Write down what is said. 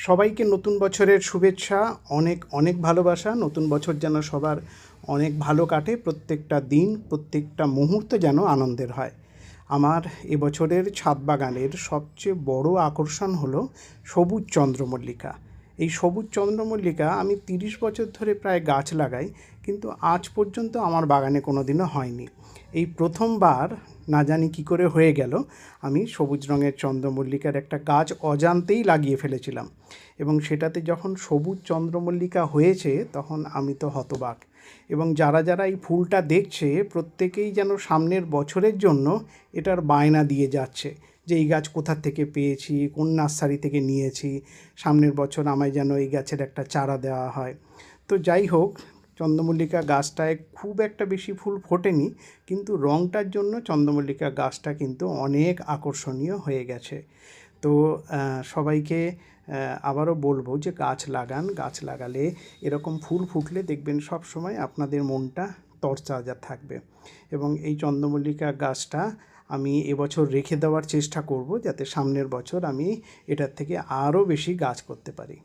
সবাইকে নতুন বছরের শুভেচ্ছা। অনেক অনেক ভালোবাসা। নতুন বছর যেন সবার অনেক ভালো কাটে, প্রত্যেকটা দিন প্রত্যেকটা মুহূর্ত যেন আনন্দের হয়। আমার এবছরের ছাদ বাগানের সবচেয়ে বড় আকর্ষণ হলো সবুজ চন্দ্রমল্লিকা। এই সবুজ চন্দ্রমল্লিকা আমি 30 বছর ধরে প্রায় গাছ লাগাই, কিন্তু আজ পর্যন্ত আমার বাগানে কোনো দিনও হয়নি। এই প্রথমবার না জানি কী করে হয়ে গেল, আমি সবুজ রঙের চন্দ্রমল্লিকার একটা গাছ অজান্তেই লাগিয়ে ফেলেছিলাম, এবং সেটাতে যখন সবুজ চন্দ্রমল্লিকা হয়েছে তখন আমি তো হতবাক। এবং যারা যারা এই ফুলটা দেখছে প্রত্যেকেই যেন সামনের বছরের জন্য এটার বায়না দিয়ে যাচ্ছে যে এই গাছ কোথা থেকে পেয়েছি, কোন নার্সারি থেকে নিয়েছি, সামনের বছর আমায় যেন এই গাছের একটা চারা দেওয়া হয়। তো যাই হোক, চন্দ্রমল্লিকা গাছটায় খুব একটা বেশি ফুল ফোটেনি, কিন্তু রঙটার জন্য চন্দ্রমল্লিকা গাছটা কিন্তু অনেক আকর্ষণীয় হয়ে গেছে। তো সবাইকে আবারও বলবো যে গাছ লাগান। গাছ লাগালে এরকম ফুল ফুটলে দেখবেন সব সময় আপনাদের মনটা তরতাজা থাকবে। এবং এই চন্দ্রমল্লিকা গাছটা আমি এবছর রেখে দেওয়ার চেষ্টা করব, যাতে সামনের বছর আমি এটার থেকে আরও বেশি গাছ করতে পারি।